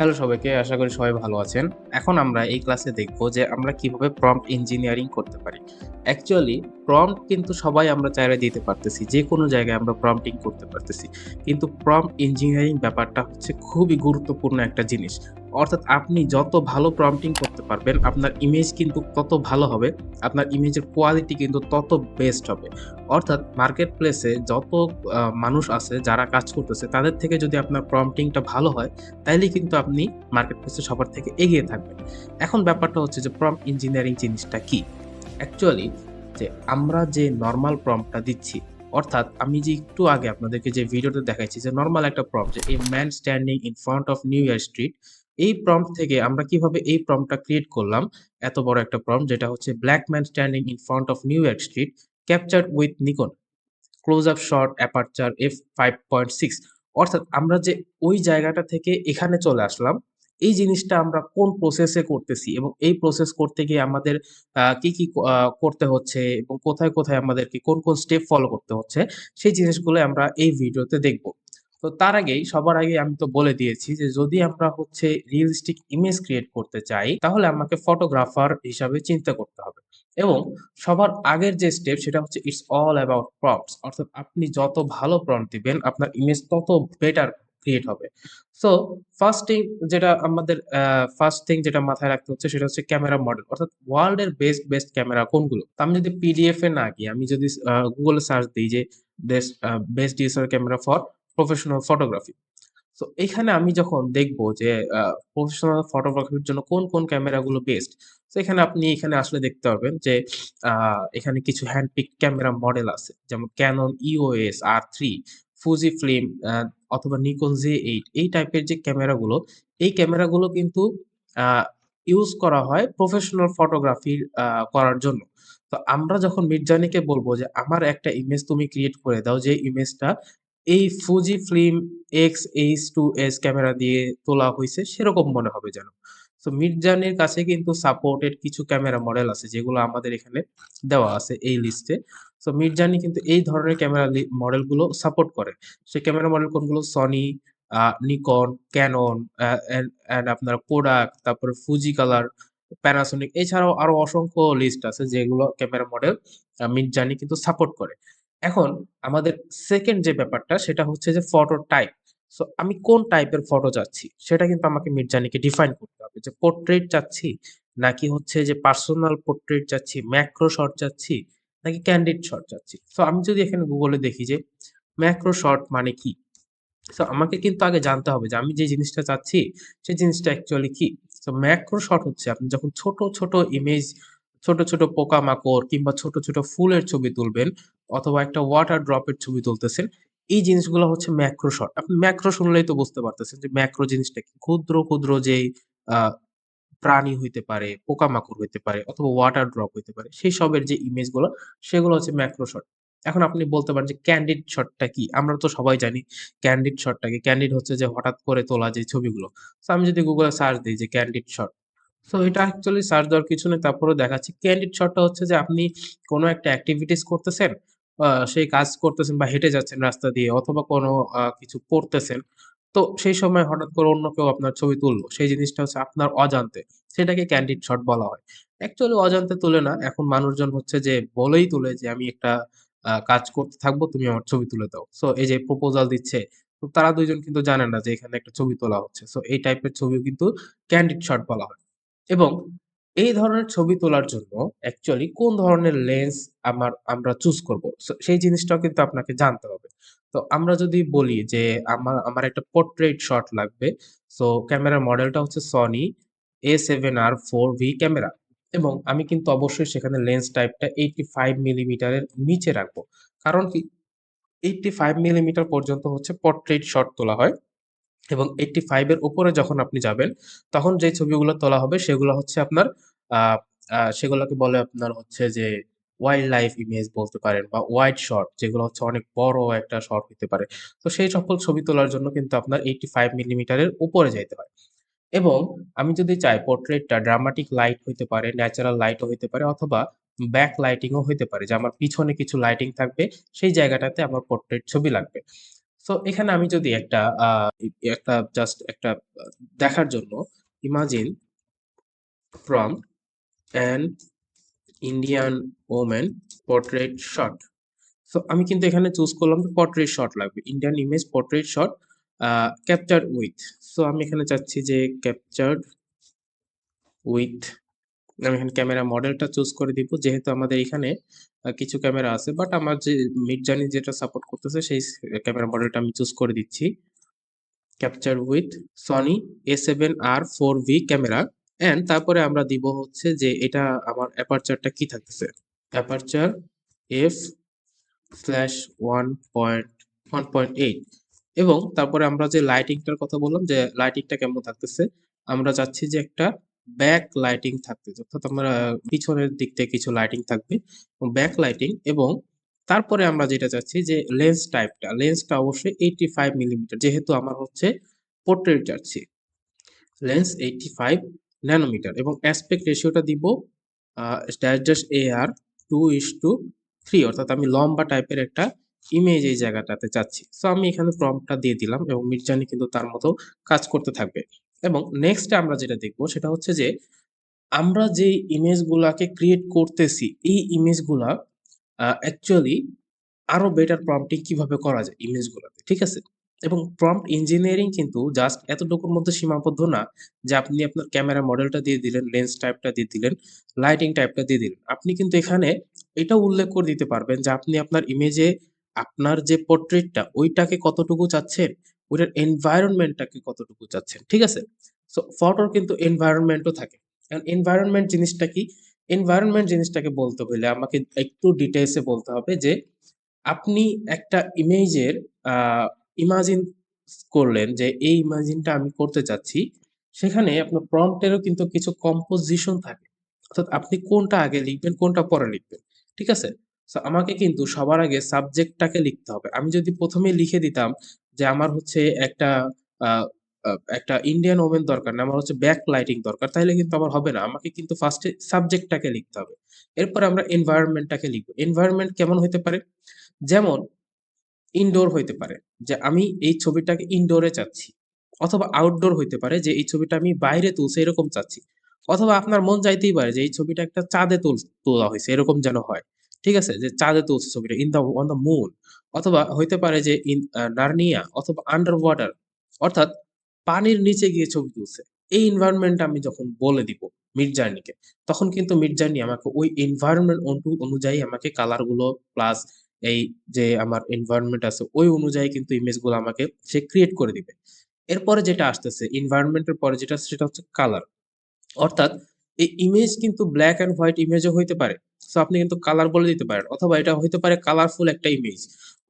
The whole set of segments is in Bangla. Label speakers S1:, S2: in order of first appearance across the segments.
S1: হ্যালো সবাইকে, আশা করি সবাই ভালো আছেন। এখন আমরা এই ক্লাসে দেখব যে আমরা কিভাবে প্রম্পট ইঞ্জিনিয়ারিং করতে পারি। অ্যাকচুয়ালি প্রম্পট কিন্তু সবাই আমরা চাইলে দিতে পারতেছি। যেকোনো জায়গায় আমরা প্রম্পটিং করতে পারতেছি। কিন্তু প্রম্পট ইঞ্জিনিয়ারিং ব্যাপারটা হচ্ছে খুবই গুরুত্বপূর্ণ একটা জিনিস। অর্থাৎ আপনি যত ভালো প্রম্পটিং করতে পারবেন, আপনার ইমেজ কিন্তু তত ভালো হবে। আপনার ইমেজের কোয়ালিটি কিন্তু তত বেস্ট হবে। অর্থাৎ মার্কেট প্লেসে যত মানুষ আছে যারা কাজ করতেছে তাদের থেকে যদি আপনার প্রম্পটিংটা ভালো হয় তাইলেই কিন্তু আপনি মার্কেট প্লেসে সবার থেকে এগিয়ে থাকবেন। এখন ব্যাপারটা হচ্ছে যে প্রম্পট ইঞ্জিনিয়ারিং জিনিসটা কি? অ্যাকচুয়ালি যে আমরা যে নরমাল প্রম্পটটা দিচ্ছি, অর্থাৎ আমি যে একটু আগে আপনাদেরকে যে ভিডিওতে দেখাইছি যে নরমাল একটা প্রম্পট যে "a man standing in front of new year street" এই প্রম্পট থেকে আমরা কিভাবে এই প্রম্পটটা ক্রিয়েট করলাম, এত বড় একটা প্রম্পট যেটা হচ্ছে "black man standing in front of New York street captured with Nikon" close up shot aperture f5.6। অর্থাৎ আমরা যে ওই জায়গাটা থেকে এখানে চলে আসলাম, এই জিনিসটা আমরা কোন প্রসেসে করতেছি এবং এই প্রসেস করতে গিয়ে আমাদের কি করতে হচ্ছে এবং কোথায় আমাদেরকে কোন স্টেপ ফলো করতে হচ্ছে, সেই জিনিসগুলো আমরা এই ভিডিওতে দেখব। তো তার আগেই সবার আগে আমি তো বলে দিয়েছি যে যদি আমরা হচ্ছে রিয়ালিস্টিক ইমেজ ক্রিয়েট করতে চাই, তাহলে আমাকে ফটোগ্রাফার হিসাবে চিন্তা করতে হবে। এবং সবার আগের যে স্টেপ সেটা হচ্ছে ইটস অল অ্যাবাউট প্রম্পটস। অর্থাৎ আপনি যত ভালো প্রম্পট দিবেন আপনার ইমেজ তত বেটার ক্রিয়েট হবে। সো ফার্স্ট থিং যেটা মাথায় রাখতে হচ্ছে সেটা হচ্ছে ক্যামেরা মডেল। অর্থাৎ ওয়ার্ল্ড এর বেস্ট ক্যামেরা কোনগুলো? তো আমি যদি পিডিএফ এ না গিয়ে আমি যদি গুগল এ সার্চ দিই যে best DSLR camera for professional photography. So এখানে আমি যখন দেখব যে প্রফেশনাল ফটোগ্রাফির জন্য কোন ক্যামেরাগুলো বেস্ট। সো এখানে আসলে দেখতে পারবেন যে এখানে কিছু হ্যান্ড পিক ক্যামেরা মডেল আছে। যেমন Canon EOS R3, Fujifilm অথবা Nikon Z8 এই টাইপের যে ক্যামেরাগুলো, এই ক্যামেরাগুলো কিন্তু আ ইউজ করা হয় প্রফেশনাল ফটোগ্রাফি করার জন্য। তো আমরা যখন মিডজার্নিকে বলব যে আমার একটা ইমেজ তুমি ক্রিয়েট করে দাও যে ইমেজটা এই Fujifilm X-H2S ক্যামেরা দিয়ে তোলা হইছে সেরকম মনে হবে যেন। সো মিডজার্নির কাছে কিন্তু সাপোর্টেড কিছু ক্যামেরা মডেল আছে যেগুলো আমাদের এখানে দেওয়া আছে এই লিস্টে। সো মিডজার্নি কিন্তু এই ধরনের ক্যামেরা মডেলগুলো সাপোর্ট করে। সেই ক্যামেরা মডেল কোনগুলো? Sony, Nikon, Canon, অ্যান্ড আপনার Kodak, তারপরে Fujicolor, Panasonic এছাড়াও আরো অসংখ্য লিস্ট আছে যেগুলো ক্যামেরা মডেল মিডজার্নি কিন্তু সাপোর্ট করে। এখন আমাদের সেকেন্ড যে ব্যাপারটা সেটা হচ্ছে যে ফটো টাইপ। সো আমি কোন টাইপের ফটো চাচ্ছি সেটা কিন্তু আমাকে মিডজার্নিকে ডিফাইন করতে হবে যে পোর্ট্রেট চাচ্ছি নাকি হচ্ছে যে পার্সোনাল পোর্ট্রেট চাচ্ছি, ম্যাক্রো শট চাচ্ছি নাকি ক্যান্ডিড শট চাচ্ছি। সো আমি যদি এখানে গুগলে দেখি যে ম্যাক্রো শট মানে কি? সো আমাকে কিন্তু আগে জানতে হবে যে আমি যে জিনিসটা চাচ্ছি সেই জিনিসটা অ্যাকচুয়ালি কি? সো ম্যাক্রো শট হচ্ছে আপনি যখন ছোট ইমেজ, ছোট পোকামাকড় কিংবা ছোট ফুলের ছবি তুলবেন অথবা একটা ওয়াটার ড্রপ এর ছবি তুলতেছেন, এই জিনিসগুলো হচ্ছে ম্যাক্রো শট। আপনি ম্যাক্রো শুনলেই তো বুঝতে পারতেছেন যে ম্যাক্রো জিনিসটা কি? ক্ষুদ্র যেই আ প্রাণী হইতে পারে, পোকামাকড় হইতে পারে অথবা ওয়াটার ড্রপ হইতে পারে। সেই সবের যে ইমেজ গুলো সেগুলো হচ্ছে ম্যাক্রো শট। এখন আপনি বলতে পারেন যে ক্যান্ডিড শটটা কি? আমরা তো সবাই জানি ক্যান্ডিড শটটা কি? ক্যান্ডিড হচ্ছে যে হঠাৎ করে তোলা যে ছবিগুলো। সো আমি যদি গুগলে সার্চ দেই যে ক্যান্ডিড শট। সো এটা অ্যাকচুয়ালি সার্চ দেওয়ার কিছু নেই। তারপরেও দেখাচ্ছে ক্যান্ডিড শটটা হচ্ছে যে আপনি কোন একটা এক্টিভিটিস করতেছেন, সেই কাজ করতেছেন বা হেঁটে যাচ্ছেন রাস্তা দিয়ে অথবা কোনো কিছু পড়তেছেন। তো সেই সময় হঠাৎ করে অন্য কেউ আপনার ছবি তুললো। সেই জিনিসটা হচ্ছে আপনার অজান্তে। সেটাকে ক্যান্ডিড শট বলা হয়। অ্যাকচুয়ালি অজান্তে তোলে না। এখন মানুষজন হচ্ছে যে বলেই তোলে যে আমি একটা কাজ করতে থাকবো, তুমি আমার ছবি তুলে দাও। সো এই যে প্রপোজাল দিচ্ছে, তো তারা ২ জন কিন্তু জানে না যে এখানে একটা ছবি তোলা হচ্ছে। সো এই টাইপের ছবিও কিন্তু ক্যান্ডিড শট বলা হয়। এবং এই ধরনের ছবি তোলার জন্য অ্যাকচুয়ালি কোন ধরনের লেন্স আমরা চুজ করব। সো সেই জিনিসটাও কিন্তু আপনাকে জানতে হবে। তো আমরা যদি বলি যে আমার একটা পোর্ট্রেট শট লাগবে। সো ক্যামেরার মডেলটা হচ্ছে Sony A7R IV ক্যামেরা এবং আমি কিন্তু অবশ্যই সেখানে লেন্স টাইপটা 85 মিলিমিটারের নিচে রাখবো। কারণ কি 85 মিলিমিটার পর্যন্ত হচ্ছে পোর্ট্রেট শট তোলা হয়। এবং 85 এর উপরে যখন আপনি যাবেন, তখন যে ছবিগুলো তোলা হবে সেগুলো হচ্ছে আপনার আ আ সেগুলোকে বলে আপনার হচ্ছে যে ওয়াইল্ড লাইফ ইমেজ বলতে পারেন বা ওয়াইড শট যেগুলো হচ্ছে অনেক বড় একটা শট হইতে পারে। তো সেই সকল ছবি তোলার জন্য কিন্তু আপনার 85 মিলিমিটারের উপরে যাইতে হয়। এবং আমি যদি চাই পোর্ট্রেটটা ড্রামাটিক লাইট হইতে পারে, ন্যাচারাল লাইটও হইতে পারে অথবা ব্যাক লাইটিং ও হইতে পারে যে আমার পিছনে কিছু লাইটিং থাকবে, সেই জায়গাটাতে আমার পোর্ট্রেট ছবি লাগবে। সো এখানে আমি যদি একটা জাস্ট একটা দেখার জন্য imagine from an Indian women portrait shot. So আমি কিন্তু এখানে চুজ করলাম যে পোর্ট্রেট শট লাগবে, Indian image portrait shot capture with. So আমি এখানে চাচ্ছি যে ক্যাপচার উইথ, আমি এখানে ক্যামেরা মডেলটা চুজ করে দিব, যেহেতু আমাদের এখানে কিছু ক্যামেরা আছে, বাট আমার যে মিডজার্নি যেটা সাপোর্ট করতেছে সেই ক্যামেরা মডেলটা আমি চুজ করে দিচ্ছি। Capture with Sony A7R4V camera, and তারপরে আমরা দিব হচ্ছে যে এটা আমার অ্যাপারচারটা কি থাকতেছে, অ্যাপারচার এফ স্ল্যাশ 1.1.8, এবং তারপরে আমরা যে লাইটিংটার কথা বললাম যে লাইটিংটা কেমন থাকতেছে, আমরা চাচ্ছি যে একটা ব্যাক লাইটিং থাকতে, অর্থাৎ আমরা পিছনের দিক থেকে কিছু লাইটিং থাকবে ব্যাক লাইটিং। এবং তারপরে আমরা যেটা চাচ্ছি যে লেন্সটা অবশ্যই 85 মিলিমিটার, যেহেতু আমার হচ্ছে পোর্ট্রেট চাচ্ছি, লেন্স 85 ন্যানোমিটার, এবং অ্যাসপেক্ট রেশিওটা দিব ড্যাশ AR 2:3, অর্থাৎ আমি লম্বা টাইপের একটা ইমেজ এই জায়গাটাতে চাচ্ছি। সো আমি এখানে প্রম্পটটা দিয়ে দিলাম এবং মিডজার্নি কিন্তু তার মতো কাজ করতে থাকবে। এবং নেক্সট আমরা যেটা দেখবো সেটা হচ্ছে যে আমরা যে ইমেজগুলাকে ক্রিয়েট করতেছি এই ইমেজগুলা অ্যাকচুয়ালি আরো বেটার প্রম্পটিং কিভাবে করা যায় ইমেজগুলাতে, ঠিক আছে? এবং প্রম্পট ইঞ্জিনিয়ারিং কিন্তু জাস্ট এতটুকুর মধ্যে সীমাবদ্ধ না যে আপনি আপনার ক্যামেরা মডেলটা দিয়ে দিলেন, লেন্স টাইপটা দিয়ে দিলেন, লাইটিং টাইপটা দিয়ে দিলেন। আপনি কিন্তু এখানে এটাও উল্লেখ করে দিতে পারবেন যে আপনি আপনার ইমেজে আপনার যে পোর্ট্রেটটা ওইটাকে কতটুকু চাচ্ছেন, ওইটার এনভায়রনমেন্টটাকে কতটুকু চাচ্ছেন, ঠিক আছে? সো ফটোর কিন্তু এনভায়রনমেন্টও থাকে। এখন এনভায়রনমেন্ট জিনিসটা কি? এনভায়রনমেন্ট জিনিসটাকে বলতে হইলে আমাকে একটু ডিটেইলসে বলতে হবে যে আপনি একটা ইমেজের আ ইমাজিন করলেন যে এই ইমাজিনটা আমি করতে চাচ্ছি। সেখানে আপনার প্রম্পট এরও কিন্তু কিছু কম্পোজিশন থাকে। অর্থাৎ আপনি কোনটা আগে লিখবেন, কোনটা পরে লিখবেন। ঠিক আছে? সো আমাকে কিন্তু সবার আগে সাবজেক্টটাকে লিখতে হবে। আমি যদি ১ম এ লিখে দিতাম যে আমার হচ্ছে একটা আ আ একটা ইন্ডিয়ান ওমেন দরকার না, আমার হচ্ছে ব্যাক লাইটিং দরকার। তাইলে কিন্তু আমার হবে না। আমাকে কিন্তু ফার্স্ট এ সাবজেক্টটাকে লিখতে হবে। এরপরে আমরা এনভায়রনমেন্ট টাকে লিখব। এনভায়রনমেন্ট কেমন হইতে পারে? যেমন ইনডোর হইতে পারে যে আমি এই ছবিটাকে ইনডোরে চাচ্ছি, অথবা আউটডোর হইতে পারে যে এই ছবিটা আমি বাইরে তুলছি এরকম চাচ্ছি, অথবা আপনার মন চাইতেই পারে যে এই ছবিটা একটা চাঁদে তোলা হয়েছে এরকম যেন হয়, ঠিক আছে, যে চাঁদে তুলছে ছবিটা in the on the moon, অথবা হইতে পারে যে ইন নার্নিয়া অথবা আন্ডার ওয়াটার, অর্থাৎ পানির নিচে গিয়ে ছবি তুলছে। এই এনভায়রনমেন্ট আমি যখন বলে দিব মিড জার্নিকে, তখন কিন্তু মিড জার্নি আমাকে ওই এনভায়রনমেন্ট অনুযায়ী আমাকে কালার গুলো প্লাস এই যে আমার এনভায়রনমেন্ট আছে ওই অনুযায়ী কিন্তু ইমেজগুলো আমাকে সে ক্রিয়েট করে দিবে। এরপরে যেটা আসতেছে এনভায়রনমেন্ট এর পরে যেটা সেটা হচ্ছে কালার। অর্থাৎ এই ইমেজ কিন্তু ব্লাক অ্যান্ড হোয়াইট ইমেজও হইতে পারে। সো আপনি কিন্তু কালার বলে দিতে পারেন। অথবা এটা হইতে পারে কালারফুল একটা ইমেজ।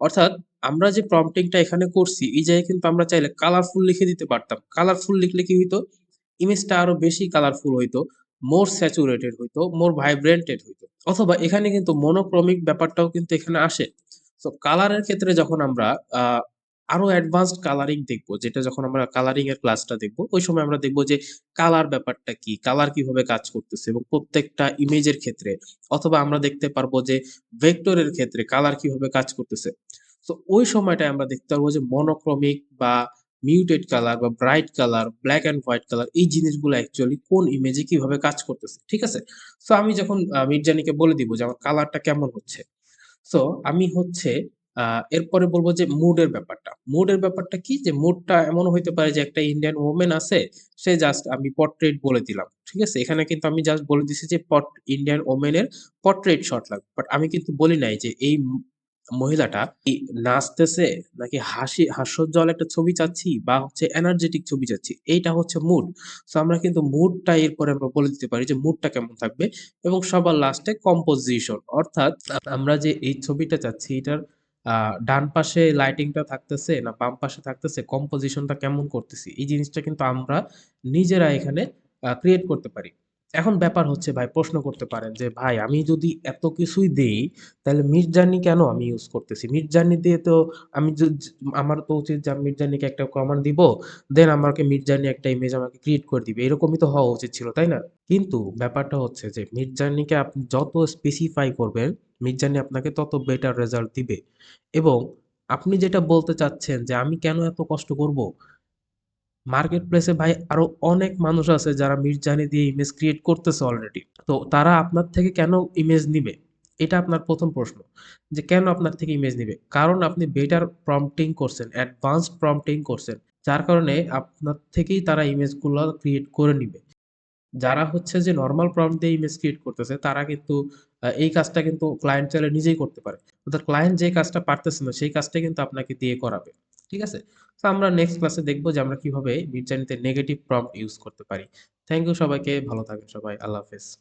S1: অর্থাৎ আমরা যে প্রম্পটিংটা এখানে করছি এই জায়গায় কিন্তু আমরা চাইলে কালারফুল লিখে দিতে পারতাম। কালারফুল লিখলে কি হইতো? ইমেজটা আরো বেশি কালারফুল হইতো, মোর স্যাচুরেটেড হইতো, মোর ভাইব্রেন্টেড হইতো। অথবা এখানে কিন্তু মনোক্রমিক ব্যাপারটাও কিন্তু এখানে আসে। সো কালারের ক্ষেত্রে যখন আমরা আ আরো অ্যাডভান্সড কালারিং দেখবো, যেটা যখন আমরা কালারিং এর ক্লাসটা দেখবো, ওই সময় আমরা দেখবো যে কালার ব্যাপারটা কি? কালার কিভাবে কাজ করতেছে এবং প্রত্যেকটা ইমেজের ক্ষেত্রে, অথবা আমরা দেখতে পারবো যে ভেক্টরের ক্ষেত্রে কালার কিভাবে কাজ করতেছে। সো ওই সময়টায় আমরা দেখতে পারবো যে মনোক্রমিক বা মিউটেড কালার বা bright colour, black and white colour এই জিনিসগুলো অ্যাকচুয়ালি কোন ইমেজে কিভাবে কাজ করতেছে। ঠিক আছে? সো আমি যখন মিডজার্নিকে বলে দিব যে আমার কালারটা কেমন হচ্ছে। সো আমি হচ্ছে এরপরে বলব যে মুডের ব্যাপারটা। মুডের ব্যাপারটা কি? যে মুডটা এমনও হইতে পারে যে একটা ইন্ডিয়ান ওমেন আছে, সে জাস্ট আমি পোর্ট্রেট বলে দিলাম। ঠিক আছে? এখানে কিন্তু আমি জাস্ট বলে দিছি যে ইন্ডিয়ান ওমেন এর পোর্ট্রেট শট লাগবে। বাট আমি কিন্তু বলি নাই যে এই মহিলাটা কি নাচতেছে নাকি হাস্যোজ্জ্বল একটা ছবি চাচ্ছি বা হচ্ছে এনার্জেটিক ছবি চাচ্ছি। এইটা হচ্ছে মুড। সো আমরা কিন্তু মুডটা এরপরে আমরা বলে দিতে পারি যে মুডটা কেমন থাকবে, এবং সবার লাস্টে কম্পোজিশন, অর্থাৎ আমরা যে এই ছবিটা চাচ্ছি এটার আ ডান পাশে লাইটিংটা থাকতেছে না বাম পাশে থাকতেছে, কম্পোজিশনটা কেমন করতেছি। এই জিনিসটা কিন্তু আমরা নিজেরা এখানে ক্রিয়েট করতে পারি। এখন ব্যাপার হচ্ছে ভাই প্রশ্ন করতে পারেন যে, "ভাই আমি যদি এত কিছুই দেই তাহলে মিডজার্নি কেন আমি ইউজ করতেছি? মিডজার্নি দিয়ে তো আমি আমার তো উচিত যে আমি মিডজার্নিকে একটা কমান্ড দিব। দেন আমাকে মিডজার্নি একটা ইমেজ আমাকে ক্রিয়েট করে দিবে। এরকমই তো হওয়া উচিত ছিল, তাই না?" কিন্তু ব্যাপারটা হচ্ছে যে মিডজার্নিকে আপনি যত স্পেসিফাই করবেন, মিডজার্নি আপনাকে তত বেটার রেজাল্ট দিবে। এবং আপনি যেটা বলতে চাচ্ছেন যে আমি কেন এত কষ্ট করব? মার্কেট প্লেসে ভাই আরো অনেক মানুষ আছে যারা মিরজানি দিয়ে ইমেজ ক্রিয়েট করতেছে অলরেডি। তো তারা আপনার থেকে কেন ইমেজ নিবে? এটা আপনার ১ম প্রশ্ন। যে কেন আপনার থেকে ইমেজ নিবে? কারণ আপনি বেটার প্রম্পটিং করছেন, অ্যাডভান্সড প্রম্পটিং করছেন। যার কারণে আপনার থেকেই তারা ইমেজগুলা ক্রিয়েট করে নিবে। যারা হচ্ছে যে নরমাল প্রম্পট দিয়ে ইমেজ ক্রিয়েট করতেছে তারা কিন্তু এই কাজটা কিন্তু ক্লায়েন্ট চাইলে নিজেই করতে পারে। অর্থাৎ ক্লায়েন্ট যে কাজটা পারতেছে না সেই কাজটা কিন্তু আপনাকে দিয়ে করাবে। ঠিক আছে? তো আমরা নেক্সট ক্লাসে দেখব যে আমরা কিভাবে মিডজার্নিতে নেগেটিভ প্রম্পট ইউজ করতে পারি। থ্যাংক ইউ সবাইকে। ভালো থাকবেন সবাই। আল্লাহ হাফেজ।